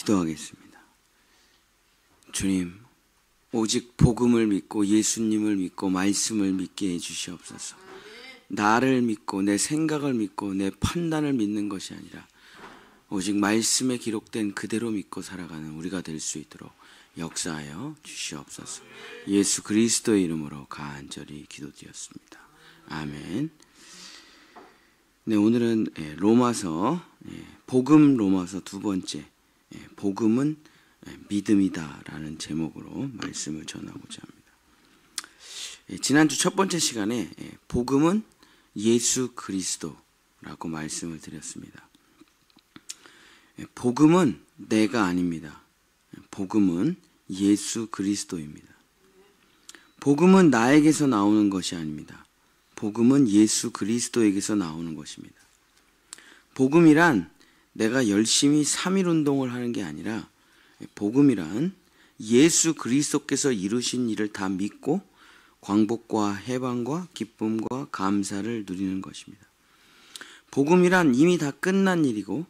기도하겠습니다. 주님, 오직 복음을 믿고 예수님을 믿고 말씀을 믿게 해주시옵소서. 나를 믿고 내 생각을 믿고 내 판단을 믿는 것이 아니라 오직 말씀에 기록된 그대로 믿고 살아가는 우리가 될 수 있도록 역사하여 주시옵소서. 예수 그리스도의 이름으로 간절히 기도드렸습니다. 아멘. 네, 오늘은 로마서, 복음 로마서 두 번째, 복음은 믿음이다라는 제목으로 말씀을 전하고자 합니다. 지난주 첫 번째 시간에 복음은 예수 그리스도라고 말씀을 드렸습니다. 복음은 내가 아닙니다. 복음은 예수 그리스도입니다. 복음은 나에게서 나오는 것이 아닙니다. 복음은 예수 그리스도에게서 나오는 것입니다. 복음이란 내가 열심히 3.1 운동을 하는 게 아니라 복음이란 예수 그리스도께서 이루신 일을 다 믿고 광복과 해방과 기쁨과 감사를 누리는 것입니다. 복음이란 이미 다 끝난 일이고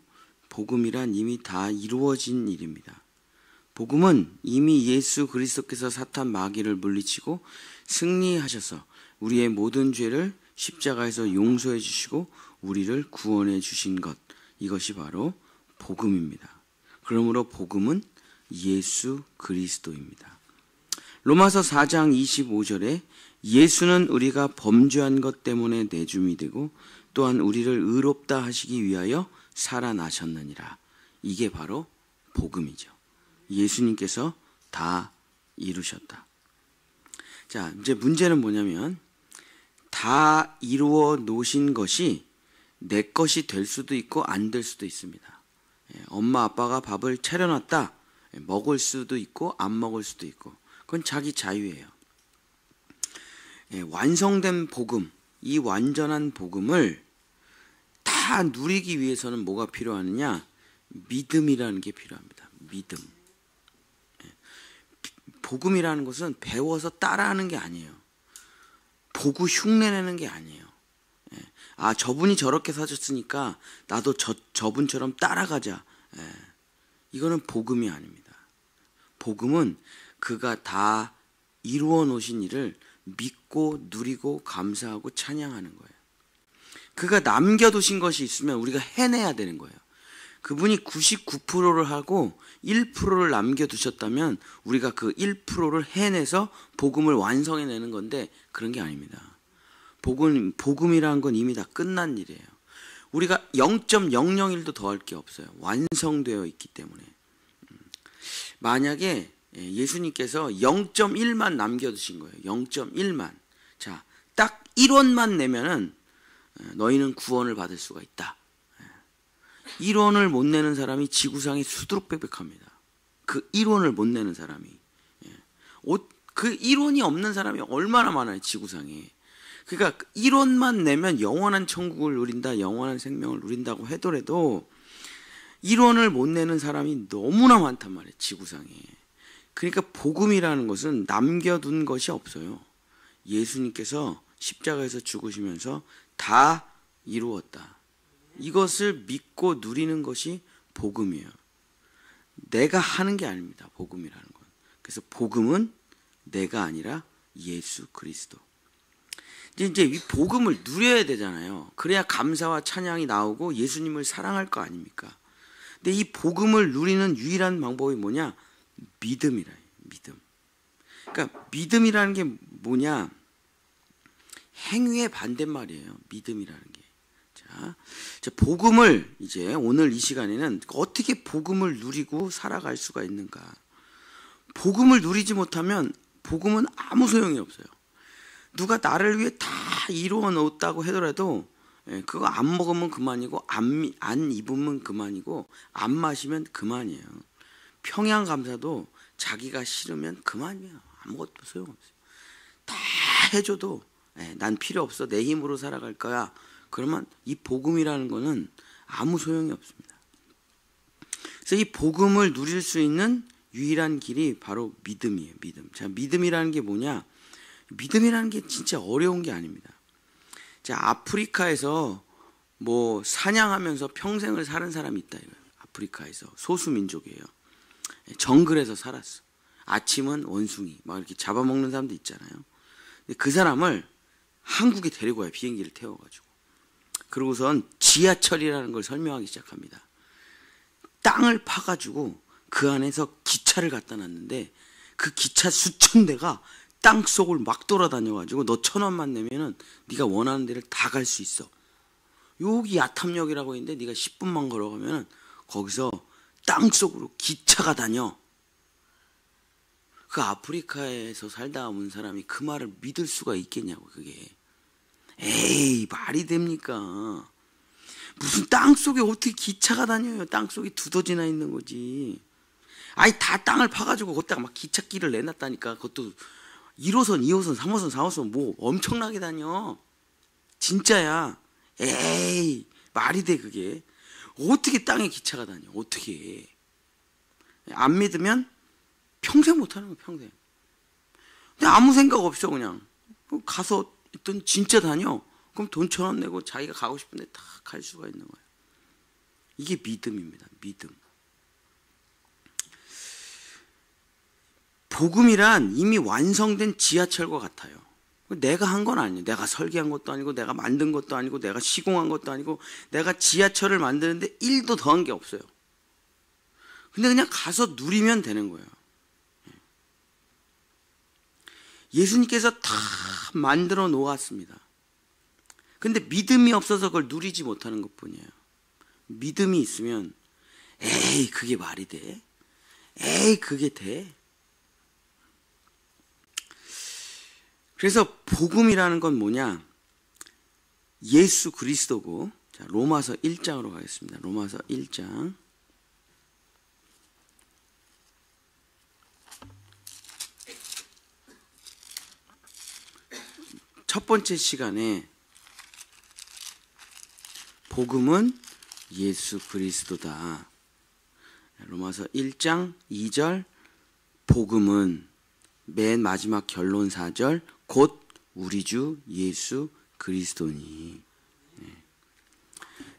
복음이란 이미 다 이루어진 일입니다. 복음은 이미 예수 그리스도께서 사탄 마귀를 물리치고 승리하셔서 우리의 모든 죄를 십자가에서 용서해 주시고 우리를 구원해 주신 것, 이것이 바로 복음입니다. 그러므로 복음은 예수 그리스도입니다. 로마서 4장 25절에 예수는 우리가 범죄한 것 때문에 내줌이 되고 또한 우리를 의롭다 하시기 위하여 살아나셨느니라. 이게 바로 복음이죠. 예수님께서 다 이루셨다. 자, 이제 문제는 뭐냐면 다 이루어 놓으신 것이 내 것이 될 수도 있고 안 될 수도 있습니다. 엄마 아빠가 밥을 차려놨다. 먹을 수도 있고 안 먹을 수도 있고 그건 자기 자유예요. 완성된 복음, 이 완전한 복음을 다 누리기 위해서는 뭐가 필요하느냐? 믿음이라는 게 필요합니다. 믿음. 복음이라는 것은 배워서 따라하는 게 아니에요. 보고 흉내내는 게 아니에요. 아, 저분이 저렇게 사셨으니까 나도 저분처럼 따라가자. 이거는 복음이 아닙니다. 복음은 그가 다 이루어 놓으신 일을 믿고 누리고 감사하고 찬양하는 거예요. 그가 남겨두신 것이 있으면 우리가 해내야 되는 거예요. 그분이 99%를 하고 1%를 남겨두셨다면 우리가 그 1%를 해내서 복음을 완성해내는 건데 그런 게 아닙니다. 복음이라는 건 이미 다 끝난 일이에요. 우리가 0.001도 더 할 게 없어요. 완성되어 있기 때문에. 만약에 예수님께서 0.1만 남겨두신 거예요. 0.1만. 자, 딱 1원만 내면은 너희는 구원을 받을 수가 있다. 1원을 못 내는 사람이 지구상에 수두룩백백합니다. 그 1원을 못 내는 사람이. 그 1원이 없는 사람이 얼마나 많아요, 지구상에. 그러니까 1원만 내면 영원한 천국을 누린다, 영원한 생명을 누린다고 하더라도 1원을 못 내는 사람이 너무나 많단 말이에요, 지구상에. 그러니까 복음이라는 것은 남겨둔 것이 없어요. 예수님께서 십자가에서 죽으시면서 다 이루었다. 이것을 믿고 누리는 것이 복음이에요. 내가 하는 게 아닙니다, 복음이라는 건. 그래서 복음은 내가 아니라 예수 그리스도. 이제 이 복음을 누려야 되잖아요. 그래야 감사와 찬양이 나오고 예수님을 사랑할 거 아닙니까? 근데 이 복음을 누리는 유일한 방법이 뭐냐? 믿음이라. 믿음. 그러니까 믿음이라는 게 뭐냐? 행위의 반대말이에요. 믿음이라는 게. 자, 복음을 이제 오늘 이 시간에는 어떻게 복음을 누리고 살아갈 수가 있는가? 복음을 누리지 못하면 복음은 아무 소용이 없어요. 누가 나를 위해 다 이루어 놓았다고 하더라도 그거 안 먹으면 그만이고 안 입으면 그만이고 안 마시면 그만이에요. 평양감사도 자기가 싫으면 그만이에요. 아무것도 소용없어요. 다 해줘도 난 필요 없어. 내 힘으로 살아갈 거야. 그러면 이 복음이라는 거는 아무 소용이 없습니다. 그래서 이 복음을 누릴 수 있는 유일한 길이 바로 믿음이에요. 믿음. 자, 믿음이라는 게 뭐냐? 믿음이라는 게 진짜 어려운 게 아닙니다. 자, 아프리카에서 뭐 사냥하면서 평생을 사는 사람이 있다 이거예요. 아프리카에서 소수민족이에요. 정글에서 살았어. 아침은 원숭이 막 이렇게 잡아먹는 사람도 있잖아요. 근데 그 사람을 한국에 데리고 와요. 비행기를 태워가지고. 그러고선 지하철이라는 걸 설명하기 시작합니다. 땅을 파가지고 그 안에서 기차를 갖다 놨는데 그 기차 수천 대가 땅 속을 막 돌아다녀가지고 너 1,000원만 내면은 네가 원하는 데를 다 갈 수 있어. 여기 야탐역이라고 있는데 네가 10분만 걸어가면은 거기서 땅 속으로 기차가 다녀. 그 아프리카에서 살다 온 사람이 그 말을 믿을 수가 있겠냐고. 그게 에이 말이 됩니까? 무슨 땅 속에 어떻게 기차가 다녀요? 땅 속에 두더지나 있는 거지. 아니 다 땅을 파가지고 거기다가 막 기찻길을 내놨다니까. 그것도 1호선, 2호선, 3호선, 4호선 뭐 엄청나게 다녀. 진짜야. 에이 말이 돼 그게. 어떻게 땅에 기차가 다녀? 어떻게. 안 믿으면 평생 못하는 거야. 평생. 근데 아무 생각 없어 그냥. 가서 있던 진짜 다녀. 그럼 돈 1,000원 내고 자기가 가고 싶은데 다 갈 수가 있는 거예요. 이게 믿음입니다. 믿음. 복음이란 이미 완성된 지하철과 같아요. 내가 한 건 아니에요. 내가 설계한 것도 아니고 내가 만든 것도 아니고 내가 시공한 것도 아니고 내가 지하철을 만드는데 1도 더한 게 없어요. 근데 그냥 가서 누리면 되는 거예요. 예수님께서 다 만들어 놓았습니다. 근데 믿음이 없어서 그걸 누리지 못하는 것뿐이에요. 믿음이 있으면 에이 그게 말이 돼? 에이 그게 돼? 그래서 복음이라는 건 뭐냐? 예수 그리스도고. 자, 로마서 1장으로 가겠습니다. 로마서 1장. 첫 번째 시간에 복음은 예수 그리스도다. 로마서 1장 2절 복음은 맨 마지막 결론 4절 곧 우리 주 예수 그리스도니.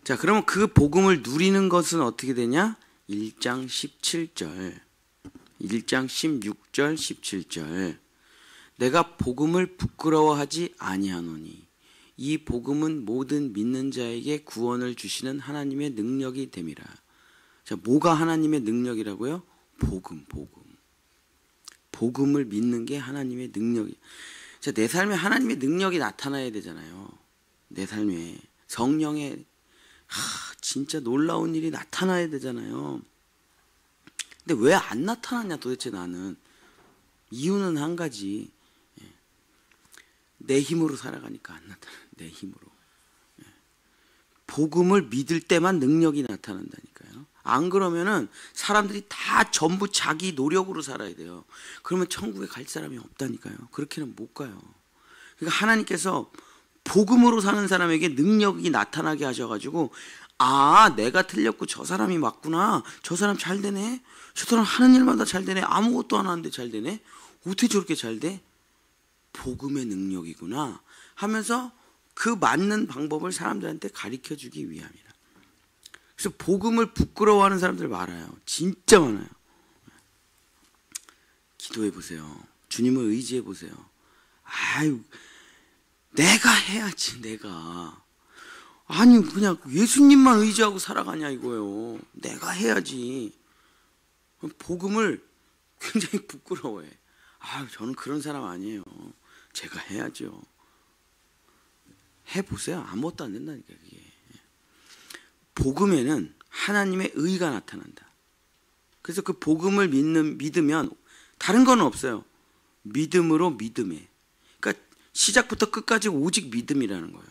자, 그러면 그 복음을 누리는 것은 어떻게 되냐? 1장 17절 1장 16절 17절 내가 복음을 부끄러워하지 아니하노니 이 복음은 모든 믿는 자에게 구원을 주시는 하나님의 능력이 됨이라. 자, 뭐가 하나님의 능력이라고요? 복음. 복음을 믿는 게 하나님의 능력이. 자, 내 삶에 하나님의 능력이 나타나야 되잖아요. 내 삶에 성령의 진짜 놀라운 일이 나타나야 되잖아요. 근데 왜 안 나타나냐 도대체 나는. 이유는 한 가지. 내 힘으로 살아가니까 안 나타나. 내 힘으로. 복음을 믿을 때만 능력이 나타난다니까요. 안 그러면은 사람들이 다 전부 자기 노력으로 살아야 돼요. 그러면 천국에 갈 사람이 없다니까요. 그렇게는 못 가요. 그러니까 하나님께서 복음으로 사는 사람에게 능력이 나타나게 하셔가지고 아 내가 틀렸고 저 사람이 맞구나. 저 사람 잘 되네. 저 사람 하는 일마다 잘 되네. 아무것도 안 하는데 잘 되네. 어떻게 저렇게 잘 돼? 복음의 능력이구나 하면서 그 맞는 방법을 사람들한테 가르쳐주기 위함이라. 그래서 복음을 부끄러워하는 사람들 많아요. 진짜 많아요. 기도해 보세요. 주님을 의지해 보세요. 아유, 내가 해야지. 내가 아니 그냥 예수님만 의지하고 살아가냐 이거예요. 내가 해야지. 복음을 굉장히 부끄러워해. 아, 저는 그런 사람 아니에요. 제가 해야죠. 해보세요. 아무것도 안 된다니까 그게. 복음에는 하나님의 의가 나타난다. 그래서 그 복음을 믿으면 다른 건 없어요. 믿음으로 믿음에. 그러니까 시작부터 끝까지 오직 믿음이라는 거예요.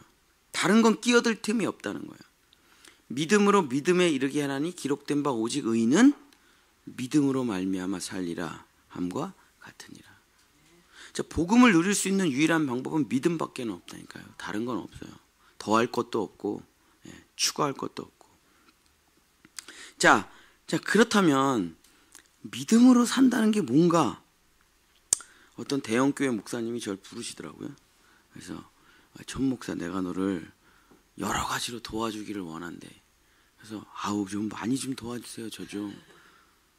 다른 건 끼어들 틈이 없다는 거예요. 믿음으로 믿음에 이르게 하나니 기록된 바 오직 의는 믿음으로 말미암아 살리라 함과 같으니라. 자, 복음을 누릴 수 있는 유일한 방법은 믿음밖에 없다니까요. 다른 건 없어요. 더할 것도 없고 추가할 것도 없고. 자 그렇다면 믿음으로 산다는 게 뭔가? 어떤 대형교회 목사님이 저를 부르시더라고요. 그래서 전 목사 내가 너를 여러 가지로 도와주기를 원한대. 그래서 아우 좀 많이 좀 도와주세요. 저 좀.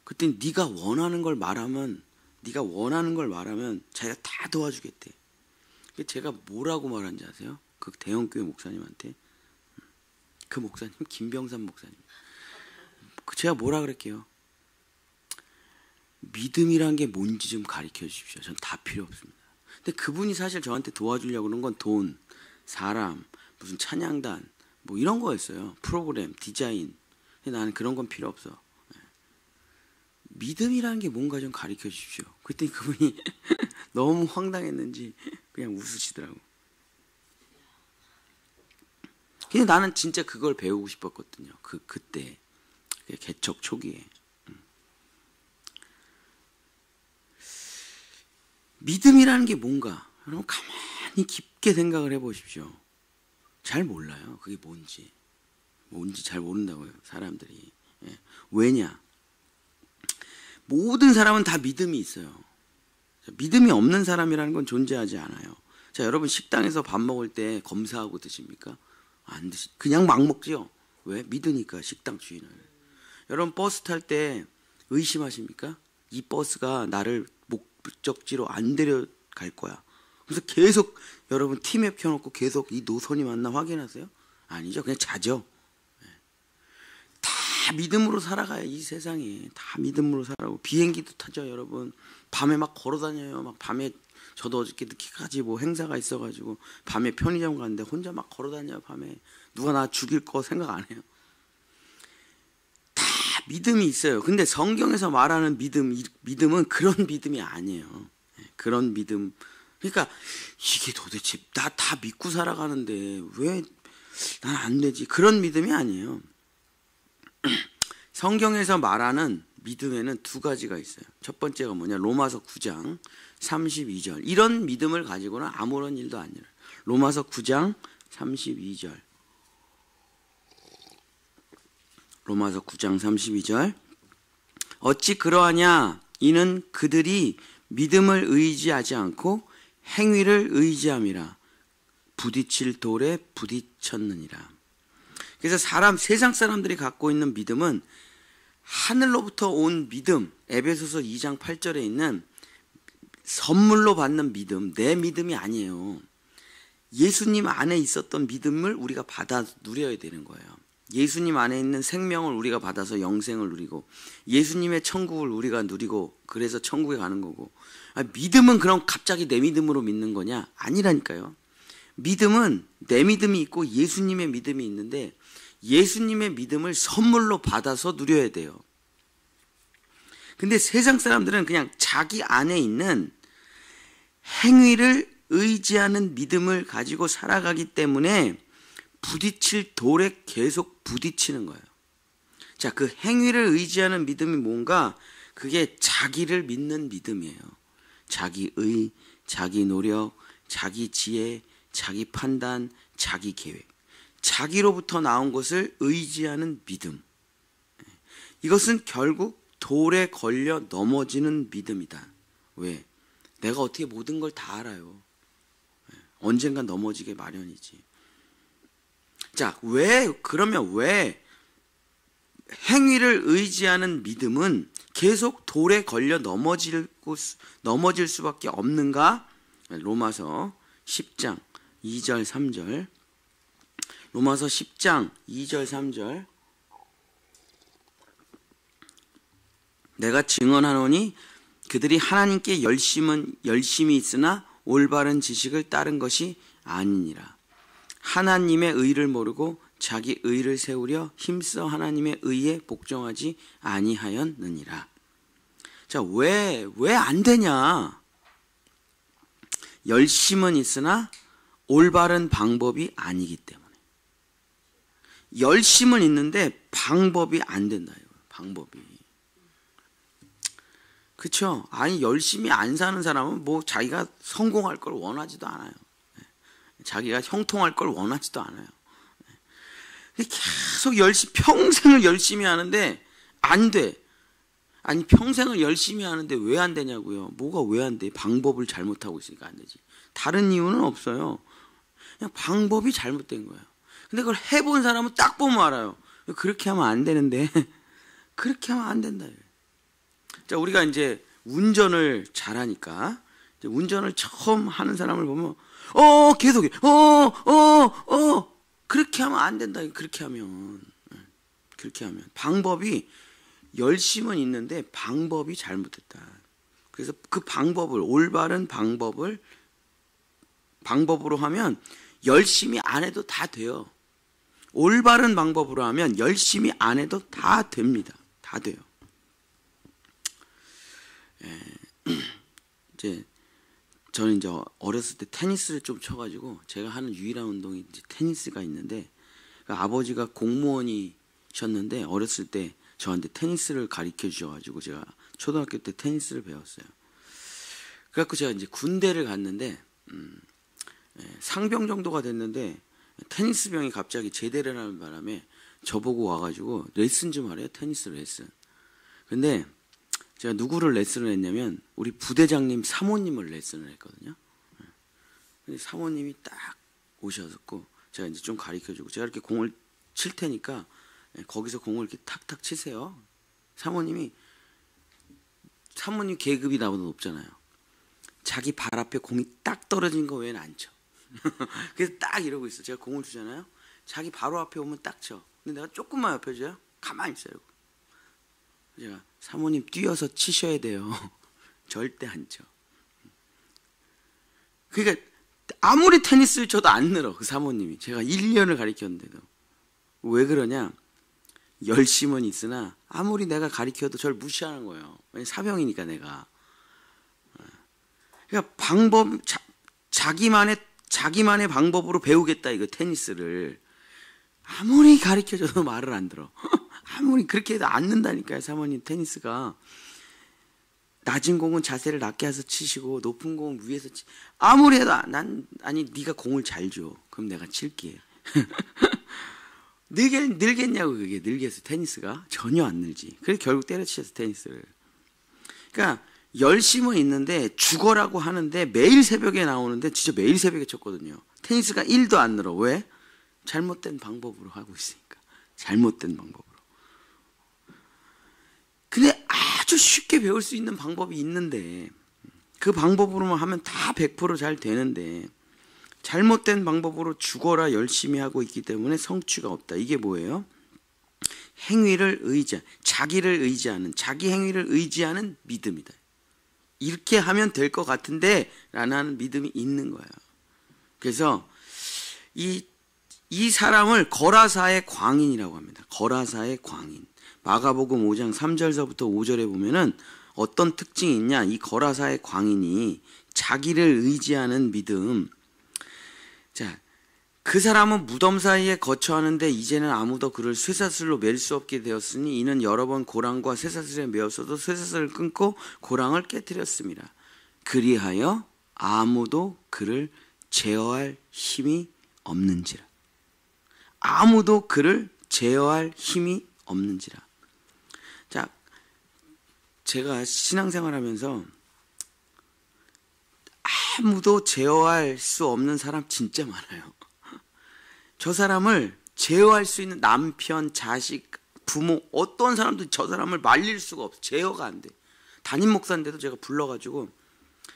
그랬더니 네가 원하는 걸 말하면 자기가 다 도와주겠대. 제가 뭐라고 말한지 아세요? 그 대형교회 목사님한테. 그 목사님 김병삼 목사님. 제가 뭐라 그랬게요? 믿음이란 게 뭔지 좀 가르쳐 주십시오. 전 다 필요 없습니다. 근데 그분이 사실 저한테 도와주려고 그런 건 돈, 사람, 무슨 찬양단 뭐 이런 거였어요. 프로그램, 디자인. 근데 나는 그런 건 필요 없어. 믿음이라는 게 뭔가 좀 가르쳐 주십시오. 그랬더니 그분이 너무 황당했는지 그냥 웃으시더라고. 근데 나는 진짜 그걸 배우고 싶었거든요. 그때 개척 초기에. 믿음이라는 게 뭔가 여러분 가만히 깊게 생각을 해보십시오. 잘 몰라요. 그게 뭔지 잘 모른다고요. 사람들이. 왜냐? 모든 사람은 다 믿음이 있어요. 믿음이 없는 사람이라는 건 존재하지 않아요. 자, 여러분 식당에서 밥 먹을 때 검사하고 드십니까? 안 드시. 그냥 막 먹죠. 왜? 믿으니까 식당 주인을. 여러분 버스 탈 때 의심하십니까? 이 버스가 나를 목적지로 안 데려갈 거야. 그래서 계속 여러분 티맵 켜놓고 계속 이 노선이 맞나 확인하세요? 아니죠. 그냥 자죠. 다 믿음으로 살아가요. 이 세상에 다 믿음으로 살아가고. 비행기도 타죠. 여러분 밤에 막 걸어다녀요. 막 밤에 저도 어저께 늦게까지 뭐 행사가 있어가지고 밤에 편의점 갔는데 혼자 막 걸어다녀요. 밤에 누가 나 죽일 거 생각 안 해요. 다 믿음이 있어요. 근데 성경에서 말하는 믿음은 그런 믿음이 아니에요. 그런 믿음. 그러니까 이게 도대체 나 다 믿고 살아가는데 왜 난 안 되지? 그런 믿음이 아니에요. 성경에서 말하는 믿음에는 두 가지가 있어요. 첫 번째가 뭐냐? 로마서 9장 32절. 이런 믿음을 가지고는 아무런 일도 안 일어나요. 로마서 9장 32절. 로마서 9장 32절. 어찌 그러하냐? 이는 그들이 믿음을 의지하지 않고 행위를 의지함이라. 부딪힐 돌에 부딪혔느니라. 그래서 세상 사람들이 갖고 있는 믿음은 하늘로부터 온 믿음, 에베소서 2장 8절에 있는 선물로 받는 믿음, 내 믿음이 아니에요. 예수님 안에 있었던 믿음을 우리가 받아 누려야 되는 거예요. 예수님 안에 있는 생명을 우리가 받아서 영생을 누리고, 예수님의 천국을 우리가 누리고, 그래서 천국에 가는 거고. 믿음은 그럼 갑자기 내 믿음으로 믿는 거냐? 아니라니까요. 믿음은 내 믿음이 있고 예수님의 믿음이 있는데, 예수님의 믿음을 선물로 받아서 누려야 돼요. 근데 세상 사람들은 그냥 자기 안에 있는 행위를 의지하는 믿음을 가지고 살아가기 때문에 부딪힐 돌에 계속 부딪히는 거예요. 자, 그 행위를 의지하는 믿음이 뭔가? 그게 자기를 믿는 믿음이에요. 자기 의, 자기 노력, 자기 지혜, 자기 판단, 자기 계획. 자기로부터 나온 것을 의지하는 믿음. 이것은 결국 돌에 걸려 넘어지는 믿음이다. 왜? 내가 어떻게 모든 걸 다 알아요. 언젠간 넘어지게 마련이지. 자, 그러면 왜 행위를 의지하는 믿음은 계속 돌에 걸려 넘어질 수밖에 없는가? 로마서 10장 2절 3절. 로마서 10장 2절 3절. 내가 증언하노니 그들이 하나님께 열심히 있으나 올바른 지식을 따른 것이 아니니라. 하나님의 의를 모르고 자기 의를 세우려 힘써 하나님의 의에 복종하지 아니하였느니라. 자, 왜 안 되냐? 열심은 있으나 올바른 방법이 아니기 때문에. 열심은 있는데 방법이 안 된다. 방법이. 그렇죠? 아니 열심히 안 사는 사람은 뭐 자기가 성공할 걸 원하지도 않아요. 자기가 형통할 걸 원하지도 않아요. 계속 평생을 열심히 하는데 안 돼. 아니 평생을 열심히 하는데 왜 안 되냐고요. 뭐가 왜 안 돼? 방법을 잘못하고 있으니까 안 되지. 다른 이유는 없어요. 그냥 방법이 잘못된 거예요. 근데 그걸 해본 사람은 딱 보면 알아요. 그렇게 하면 안 되는데 그렇게 하면 안 된다. 자, 우리가 이제 운전을 잘하니까 이제 운전을 처음 하는 사람을 보면 계속해. 그렇게 하면 안 된다. 그렇게 하면 방법이 열심은 있는데 방법이 잘못됐다. 그래서 그 방법을 올바른 방법으로 하면 열심히 안 해도 다 돼요. 올바른 방법으로 하면 열심히 안 해도 다 됩니다. 다 돼요. 이제 저는 이제 어렸을 때 테니스를 좀 쳐가지고 제가 하는 유일한 운동이 이제 테니스가 있는데, 그러니까 아버지가 공무원이셨는데 어렸을 때 저한테 테니스를 가르쳐 주셔가지고 제가 초등학교 때 테니스를 배웠어요. 그래갖고 제가 이제 군대를 갔는데 상병 정도가 됐는데 테니스 병이 갑자기 제대를 하는 바람에 저보고 와가지고 레슨 좀 하래요. 테니스 레슨. 근데 제가 누구를 레슨을 했냐면 우리 부대장님 사모님을 레슨을 했거든요. 근데 사모님이 딱 오셨고 제가 이제 좀 가르쳐주고, 제가 이렇게 공을 칠 테니까 거기서 공을 이렇게 탁탁 치세요. 사모님 계급이 나보다 높잖아요. 자기 발 앞에 공이 딱 떨어진 거 외에는 안 쳐. 그래서 딱 이러고 있어. 제가 공을 주잖아요. 자기 바로 앞에 오면 딱 쳐. 근데 내가 조금만 옆에 줘요. 가만히 있어요. 제가 사모님 뛰어서 치셔야 돼요. 절대 안 쳐. 그러니까 아무리 테니스를 쳐도 안 늘어. 그 사모님이. 제가 1년을 가르쳤는데도. 왜 그러냐? 열심은 있으나 아무리 내가 가르쳐도 저를 무시하는 거예요. 왜냐면 사병이니까 내가. 그러니까 자기만의 방법으로 배우겠다 이거 테니스를. 아무리 가르쳐줘도 말을 안 들어. 아무리 그렇게 해도 안 는다니까요. 사모님 테니스가. 낮은 공은 자세를 낮게 해서 치시고 높은 공은 위에서 아무리 해도 아니 네가 공을 잘 줘. 그럼 내가 칠게. 늘겠냐고. 그게 늘겠어. 테니스가 전혀 안 늘지. 그래서 결국 때려치셔서 테니스를. 그러니까 열심은 있는데 죽어라고 하는데 매일 새벽에 나오는데 진짜 매일 새벽에 쳤거든요. 테니스가 1도 안 늘어. 왜? 잘못된 방법으로 하고 있으니까. 잘못된 방법으로. 근데 아주 쉽게 배울 수 있는 방법이 있는데 그 방법으로만 하면 다 100% 잘 되는데 잘못된 방법으로 죽어라 열심히 하고 있기 때문에 성취가 없다. 이게 뭐예요? 자기를 의지하는, 자기 행위를 의지하는 믿음이다. 이렇게 하면 될 것 같은데 라는 믿음이 있는 거예요. 그래서 이 사람을 거라사의 광인이라고 합니다. 거라사의 광인. 마가복음 5장 3절서부터 5절에 보면은 어떤 특징이 있냐? 이 거라사의 광인이 자기를 의지하는 믿음. 자, 그 사람은 무덤 사이에 거처하는데 이제는 아무도 그를 쇠사슬로 맬 수 없게 되었으니 이는 여러 번 고랑과 쇠사슬에 매었어도 쇠사슬을 끊고 고랑을 깨뜨렸습니다. 그리하여 아무도 그를 제어할 힘이 없는지라. 아무도 그를 제어할 힘이 없는지라. 자, 제가 신앙생활하면서 아무도 제어할 수 없는 사람 진짜 많아요. 저 사람을 제어할 수 있는 남편, 자식, 부모, 어떤 사람도 저 사람을 말릴 수가 없어. 제어가 안 돼. 담임 목사인데도 제가 불러가지고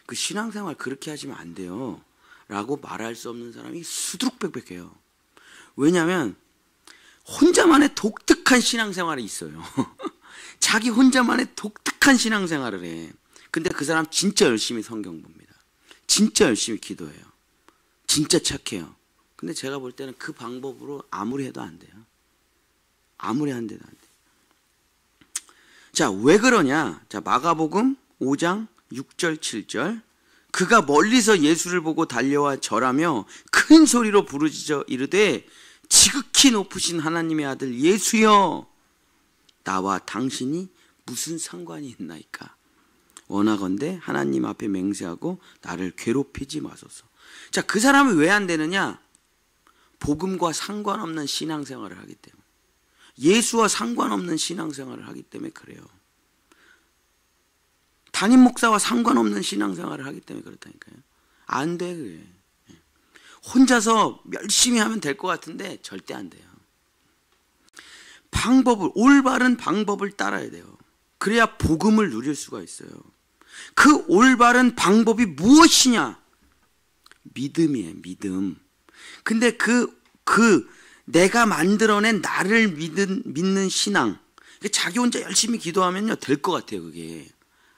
그 신앙생활 그렇게 하시면 안 돼요 라고 말할 수 없는 사람이 수두룩백백해요. 왜냐하면 혼자만의 독특한 신앙생활이 있어요. 자기 혼자만의 독특한 신앙생활을 해. 근데 그 사람 진짜 열심히 성경 봅니다. 진짜 열심히 기도해요. 진짜 착해요. 근데 제가 볼 때는 그 방법으로 아무리 해도 안 돼요. 아무리 한데도 안 돼요. 자, 왜 그러냐? 자, 마가복음 5장 6절 7절. 그가 멀리서 예수를 보고 달려와 절하며 큰 소리로 부르짖어 이르되 지극히 높으신 하나님의 아들 예수여, 나와 당신이 무슨 상관이 있나이까? 원하건대 하나님 앞에 맹세하고 나를 괴롭히지 마소서. 자, 그 사람이 왜 안 되느냐? 복음과 상관없는 신앙생활을 하기 때문에, 예수와 상관없는 신앙생활을 하기 때문에 그래요. 담임 목사와 상관없는 신앙생활을 하기 때문에 그렇다니까요. 안 돼, 그래. 혼자서 열심히 하면 될 것 같은데 절대 안 돼요. 올바른 방법을 따라야 돼요. 그래야 복음을 누릴 수가 있어요. 그 올바른 방법이 무엇이냐? 믿음이에요. 믿음. 근데 내가 만들어낸 나를 믿는 신앙, 자기 혼자 열심히 기도하면요 될 것 같아요. 그게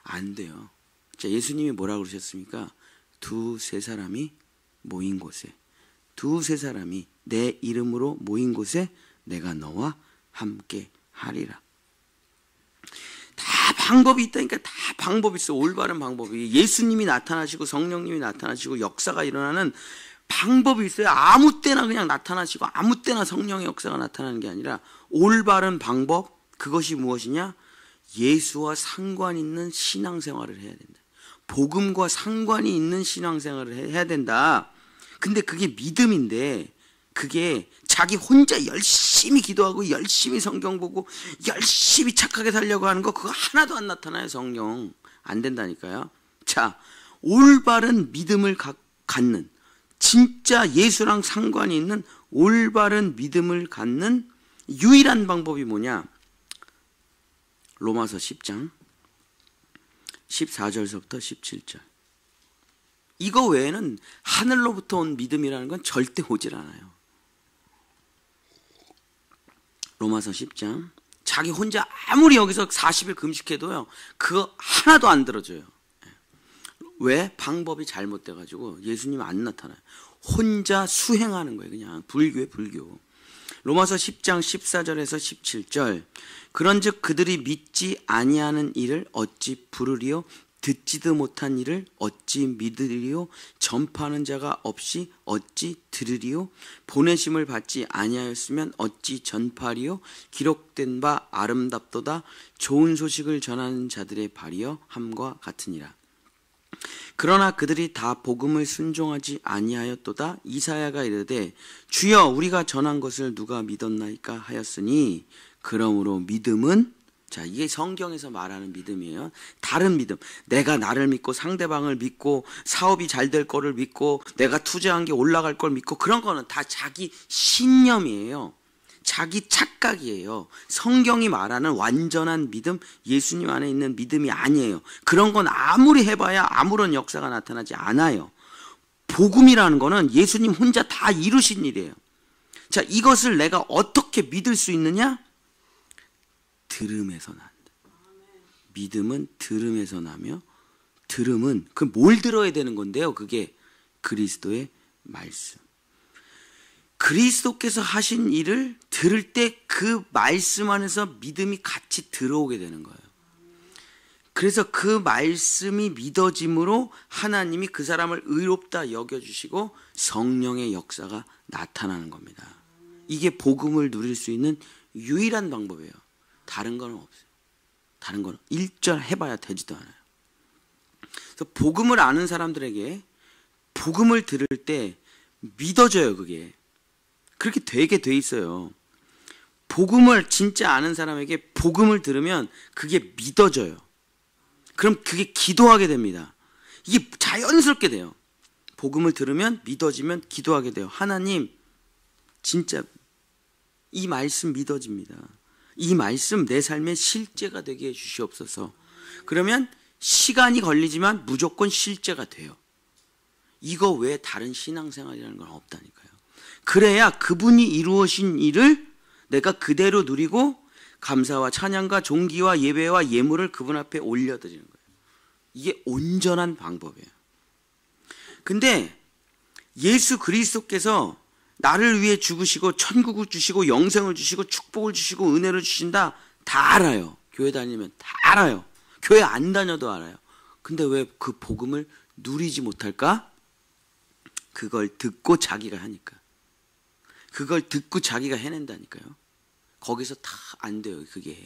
안 돼요. 자, 예수님이 뭐라고 그러셨습니까? 두세 사람이 모인 곳에, 두세 사람이 내 이름으로 모인 곳에 내가 너와 함께 하리라. 다 방법이 있다니까. 다 방법이 있어. 올바른 방법이. 예수님이 나타나시고 성령님이 나타나시고 역사가 일어나는 방법이 있어요. 아무 때나 그냥 나타나시고 아무 때나 성령의 역사가 나타나는 게 아니라 올바른 방법, 그것이 무엇이냐? 예수와 상관 있는 신앙생활을 해야 된다. 복음과 상관이 있는 신앙생활을 해야 된다. 근데 그게 믿음인데, 그게 자기 혼자 열심히 기도하고 열심히 성경 보고 열심히 착하게 살려고 하는 거, 그거 하나도 안 나타나요. 성령 안 된다니까요. 자, 올바른 믿음을 갖는, 진짜 예수랑 상관이 있는 올바른 믿음을 갖는 유일한 방법이 뭐냐? 로마서 10장 14절서부터 17절. 이거 외에는 하늘로부터 온 믿음이라는 건 절대 오질 않아요. 로마서 10장. 자기 혼자 아무리 여기서 40일 금식해도요, 그거 하나도 안 들어줘요. 왜? 방법이 잘못돼가지고 예수님 안 나타나요. 혼자 수행하는 거예요. 그냥 불교에 불교. 로마서 10장 14절에서 17절. 그런즉 그들이 믿지 아니하는 일을 어찌 부르리요? 듣지도 못한 일을 어찌 믿으리요? 전파하는 자가 없이 어찌 들으리요? 보내심을 받지 아니하였으면 어찌 전파하리요? 기록된 바 아름답도다 좋은 소식을 전하는 자들의 발이여 함과 같으니라. 그러나 그들이 다 복음을 순종하지 아니하였도다. 이사야가 이르되 주여 우리가 전한 것을 누가 믿었나이까 하였으니, 그러므로 믿음은, 자, 이게 성경에서 말하는 믿음이에요. 다른 믿음. 내가 나를 믿고 상대방을 믿고 사업이 잘 될 거를 믿고 내가 투자한 게 올라갈 걸 믿고, 그런 거는 다 자기 신념이에요. 자기 착각이에요. 성경이 말하는 완전한 믿음, 예수님 안에 있는 믿음이 아니에요. 그런 건 아무리 해봐야 아무런 역사가 나타나지 않아요. 복음이라는 거는 예수님 혼자 다 이루신 일이에요. 자, 이것을 내가 어떻게 믿을 수 있느냐? 들음에서 난다. 믿음은 들음에서 나며, 들음은 그 뭘 들어야 되는 건데요? 그게 그리스도의 말씀. 그리스도께서 하신 일을 들을 때 그 말씀 안에서 믿음이 같이 들어오게 되는 거예요. 그래서 그 말씀이 믿어짐으로 하나님이 그 사람을 의롭다 여겨주시고 성령의 역사가 나타나는 겁니다. 이게 복음을 누릴 수 있는 유일한 방법이에요. 다른 건 없어요. 다른 건 일절 해봐야 되지도 않아요. 그래서 복음을 아는 사람들에게 복음을 들을 때 믿어져요. 그게 그렇게 되게 돼 있어요. 복음을 진짜 아는 사람에게 복음을 들으면 그게 믿어져요. 그럼 그게 기도하게 됩니다. 이게 자연스럽게 돼요. 복음을 들으면 믿어지면 기도하게 돼요. 하나님, 진짜 이 말씀 믿어집니다. 이 말씀 내 삶의 실제가 되게 해주시옵소서. 그러면 시간이 걸리지만 무조건 실제가 돼요. 이거 외에 다른 신앙생활이라는 건 없다니까요. 그래야 그분이 이루어진 일을 내가 그대로 누리고 감사와 찬양과 존귀와 예배와 예물을 그분 앞에 올려드리는 거예요. 이게 온전한 방법이에요. 근데 예수 그리스도께서 나를 위해 죽으시고 천국을 주시고 영생을 주시고 축복을 주시고 은혜를 주신다, 다 알아요. 교회 다니면 다 알아요. 교회 안 다녀도 알아요. 근데 왜 그 복음을 누리지 못할까? 그걸 듣고 자기가 하니까. 그걸 듣고 자기가 해낸다니까요. 거기서 다 안 돼요. 그게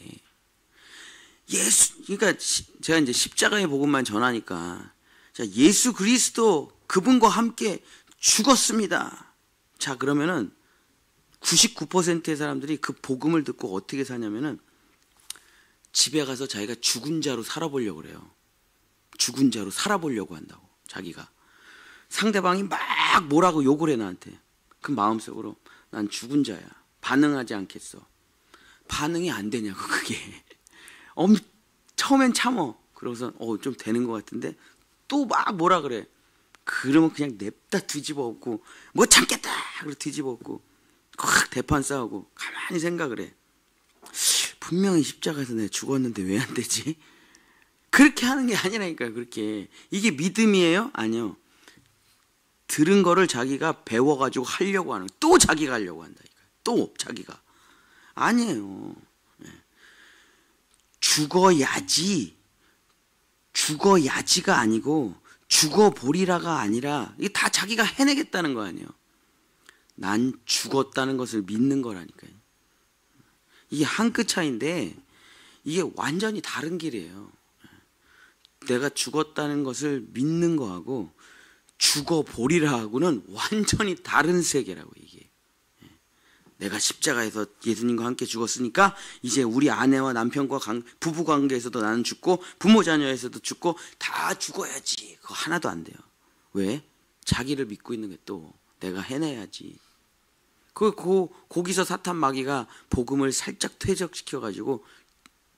그러니까 제가 이제 십자가의 복음만 전하니까, 자, 예수 그리스도 그분과 함께 죽었습니다. 자, 그러면은 99%의 사람들이 그 복음을 듣고 어떻게 사냐면은 집에 가서 자기가 죽은 자로 살아보려고 그래요. 죽은 자로 살아보려고 한다고. 자기가 상대방이 막 뭐라고 욕을 해 나한테. 그 마음속으로 난 죽은 자야. 반응하지 않겠어. 반응이 안 되냐고. 그게 처음엔 참어. 그러고서 좀 되는 것 같은데 또 막 뭐라 그래. 그러면 그냥 냅다 뒤집어 엎고 뭐 참겠다. 그리고 뒤집어 엎고 확 대판 싸우고 가만히 생각을 해. 분명히 십자가에서 내가 죽었는데 왜 안 되지? 그렇게 하는 게 아니라니까요. 그렇게. 이게 믿음이에요? 아니요. 들은 거를 자기가 배워가지고 하려고 하는, 또 자기가 하려고 한다니까요. 또 자기가. 아니에요. 죽어야지가 아니고 죽어보리라가 아니라 이게 다 자기가 해내겠다는 거 아니에요. 난 죽었다는 것을 믿는 거라니까요. 이게 한 끗 차이인데 이게 완전히 다른 길이에요. 내가 죽었다는 것을 믿는 거하고 죽어보리라 하고는 완전히 다른 세계라고. 이게 내가 십자가에서 예수님과 함께 죽었으니까 이제 우리 아내와 남편과 부부 관계에서도 나는 죽고 부모 자녀에서도 죽고 다 죽어야지. 그거 하나도 안 돼요. 왜? 자기를 믿고 있는 게 또 내가 해내야지. 거기서 사탄 마귀가 복음을 살짝 퇴적시켜가지고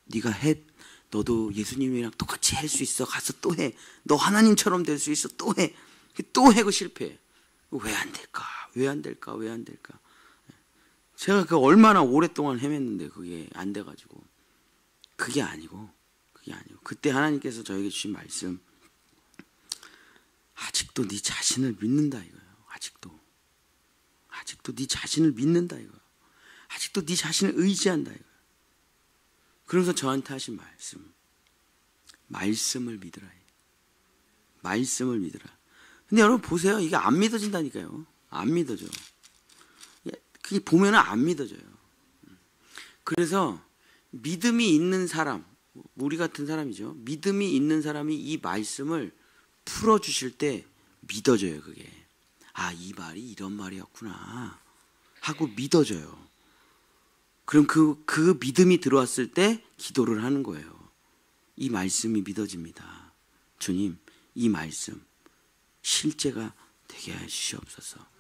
네가 해. 너도 예수님이랑 똑같이 할 수 있어. 가서 또 해. 너 하나님처럼 될 수 있어. 또 해. 또 해고 실패해. 왜 안 될까? 왜 안 될까? 왜 안 될까? 제가 얼마나 오랫동안 헤맸는데 그게 안 돼가지고. 그게 아니고 그때 하나님께서 저에게 주신 말씀, 아직도 네 자신을 믿는다 이거예요. 아직도 네 자신을 믿는다 이거예요. 아직도 네 자신을 의지한다 이거예요. 그러면서 저한테 하신 말씀을 믿으라. 말씀을 믿으라. 근데 여러분 보세요. 이게 안 믿어진다니까요. 안 믿어져. 그게 보면은 안 믿어져요. 그래서 믿음이 있는 사람, 우리 같은 사람이죠. 믿음이 있는 사람이 이 말씀을 풀어주실 때 믿어져요. 그게. 아, 이 말이 이런 말이었구나 하고 믿어져요. 그럼 그 믿음이 들어왔을 때 기도를 하는 거예요. 이 말씀이 믿어집니다. 주님, 이 말씀 실제가 되게 해 주시옵소서.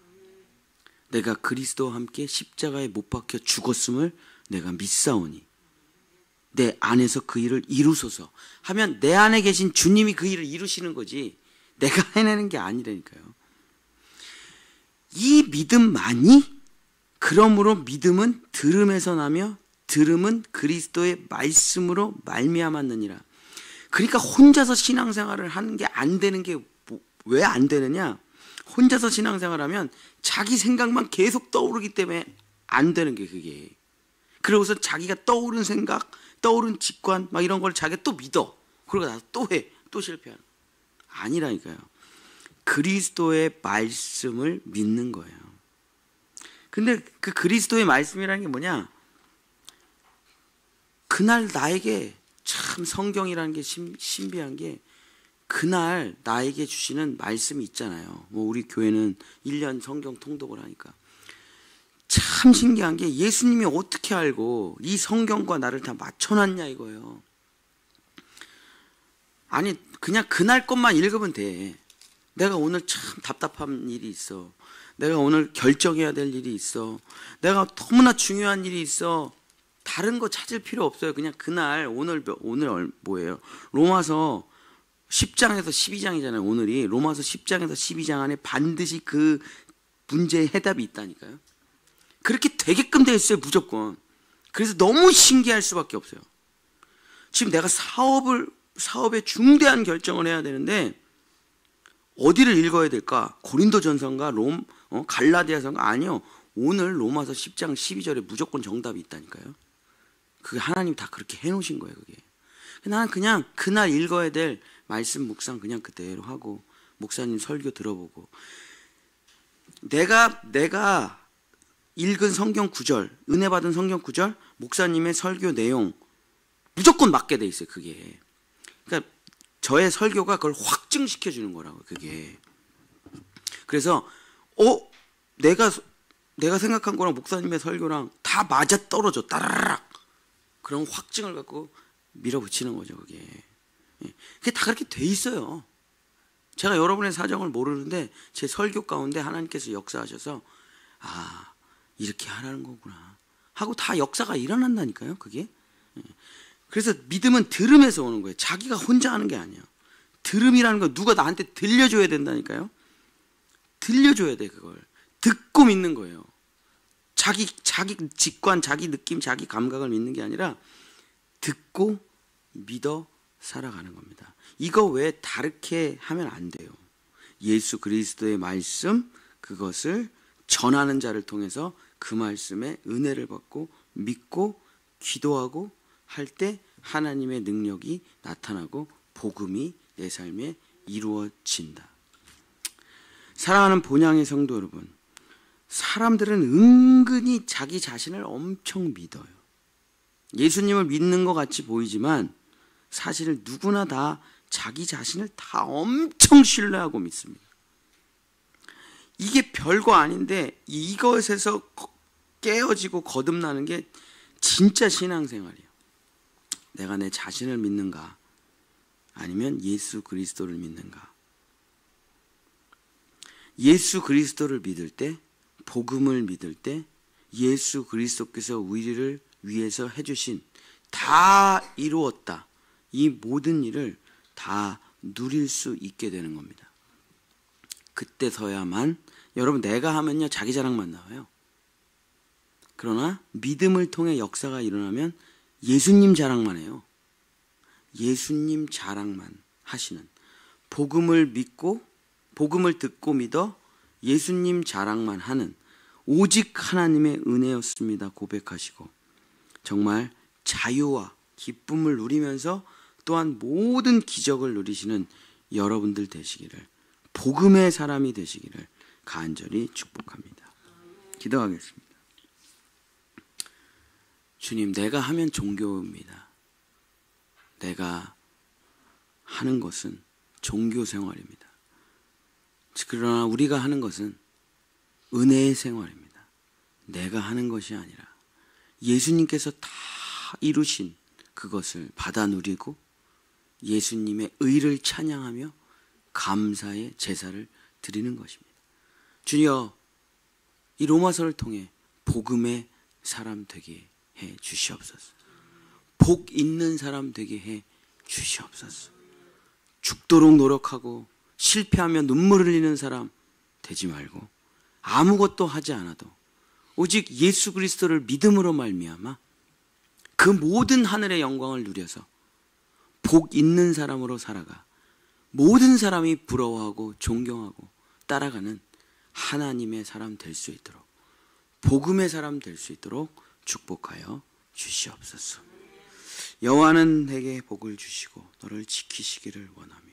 내가 그리스도와 함께 십자가에 못 박혀 죽었음을 내가 믿사오니 내 안에서 그 일을 이루소서 하면 내 안에 계신 주님이 그 일을 이루시는 거지 내가 해내는 게 아니라니까요. 이 믿음만이, 그러므로 믿음은 들음에서 나며 들음은 그리스도의 말씀으로 말미암았느니라. 그러니까 혼자서 신앙생활을 하는 게 안 되는 게 왜 안 되느냐? 혼자서 신앙생활하면 자기 생각만 계속 떠오르기 때문에 안 되는 게 그게. 그러고서 자기가 떠오른 생각, 떠오른 직관 막 이런 걸 자기가 또 믿어. 그러고 나서 또 해. 또 실패하는. 아니라니까요. 그리스도의 말씀을 믿는 거예요. 근데 그 그리스도의 말씀이라는 게 뭐냐? 그날 나에게 참 성경이라는 게 신비한 게 그날 나에게 주시는 말씀이 있잖아요. 뭐 우리 교회는 1년 성경 통독을 하니까 참 신기한 게 예수님이 어떻게 알고 이 성경과 나를 다 맞춰놨냐 이거예요. 아니 그냥 그날 것만 읽으면 돼. 내가 오늘 참 답답한 일이 있어. 내가 오늘 결정해야 될 일이 있어. 내가 너무나 중요한 일이 있어. 다른 거 찾을 필요 없어요. 그냥 그날 오늘 뭐예요? 로마서 10장에서 12장이잖아요. 오늘이 로마서 10장에서 12장 안에 반드시 그 문제의 해답이 있다니까요. 그렇게 되게끔 돼 있어요. 무조건. 그래서 너무 신기할 수밖에 없어요. 지금 내가 사업에 중대한 결정을 해야 되는데 어디를 읽어야 될까? 고린도전서인가 갈라디아서인가? 아니요. 오늘 로마서 10장 12절에 무조건 정답이 있다니까요. 그게 하나님 다 그렇게 해놓으신 거예요. 그게. 나는 그냥 그날 읽어야 될 말씀 묵상 그냥 그대로 하고 목사님 설교 들어보고 내가 읽은 성경 구절, 은혜 받은 성경 구절, 목사님의 설교 내용 무조건 맞게 돼 있어요. 그게. 그러니까 저의 설교가 그걸 확증시켜 주는 거라고 그게. 그래서 내가 생각한 거랑 목사님의 설교랑 다 맞아 떨어져 따라락. 그런 확증을 갖고 밀어붙이는 거죠. 그게. 그게 다 그렇게 돼 있어요. 제가 여러분의 사정을 모르는데 제 설교 가운데 하나님께서 역사하셔서 이렇게 하라는 거구나 하고 다 역사가 일어난다니까요. 그게. 그래서 믿음은 들음에서 오는 거예요. 자기가 혼자 하는 게 아니에요. 들음이라는 건 누가 나한테 들려줘야 된다니까요. 들려줘야 돼. 그걸 듣고 믿는 거예요. 자기 직관, 자기 느낌, 자기 감각을 믿는 게 아니라 듣고 믿어 살아가는 겁니다. 이거 왜 다르게 하면 안 돼요. 예수 그리스도의 말씀, 그것을 전하는 자를 통해서 그 말씀에 은혜를 받고 믿고 기도하고 할 때 하나님의 능력이 나타나고 복음이 내 삶에 이루어진다. 사랑하는 본향의 성도 여러분, 사람들은 은근히 자기 자신을 엄청 믿어요. 예수님을 믿는 것 같이 보이지만 사실 누구나 다 자기 자신을 다 엄청 신뢰하고 믿습니다. 이게 별거 아닌데 이것에서 깨어지고 거듭나는 게 진짜 신앙생활이에요. 내가 내 자신을 믿는가 아니면 예수 그리스도를 믿는가. 예수 그리스도를 믿을 때, 복음을 믿을 때 예수 그리스도께서 우리를 위해서 해주신 다 이루었다, 이 모든 일을 다 누릴 수 있게 되는 겁니다. 그때서야만, 여러분 내가 하면요 자기 자랑만 나와요. 그러나 믿음을 통해 역사가 일어나면 예수님 자랑만 해요. 예수님 자랑만 하시는, 복음을 믿고 복음을 듣고 믿어 예수님 자랑만 하는 오직 하나님의 은혜였습니다 고백하시고 정말 자유와 기쁨을 누리면서 또한 모든 기적을 누리시는 여러분들 되시기를, 복음의 사람이 되시기를 간절히 축복합니다. 기도하겠습니다. 주님, 내가 하면 종교입니다. 내가 하는 것은 종교 생활입니다. 그러나 우리가 하는 것은 은혜의 생활입니다. 내가 하는 것이 아니라 예수님께서 다 이루신 그것을 받아 누리고 예수님의 의를 찬양하며 감사의 제사를 드리는 것입니다. 주여, 이 로마서를 통해 복음의 사람 되게 해 주시옵소서. 복 있는 사람 되게 해 주시옵소서. 죽도록 노력하고 실패하며 눈물을 흘리는 사람 되지 말고 아무것도 하지 않아도 오직 예수 그리스도를 믿음으로 말미암아 그 모든 하늘의 영광을 누려서 복 있는 사람으로 살아가 모든 사람이 부러워하고 존경하고 따라가는 하나님의 사람 될 수 있도록, 복음의 사람 될 수 있도록 축복하여 주시옵소서. 여호와는 내게 복을 주시고 너를 지키시기를 원하며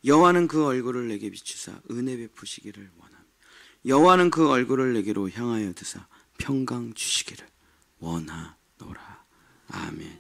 여호와는 그 얼굴을 내게 비추사 은혜 베푸시기를 원하며 여호와는 그 얼굴을 내게로 향하여 드사 평강 주시기를 원하노라. 아멘.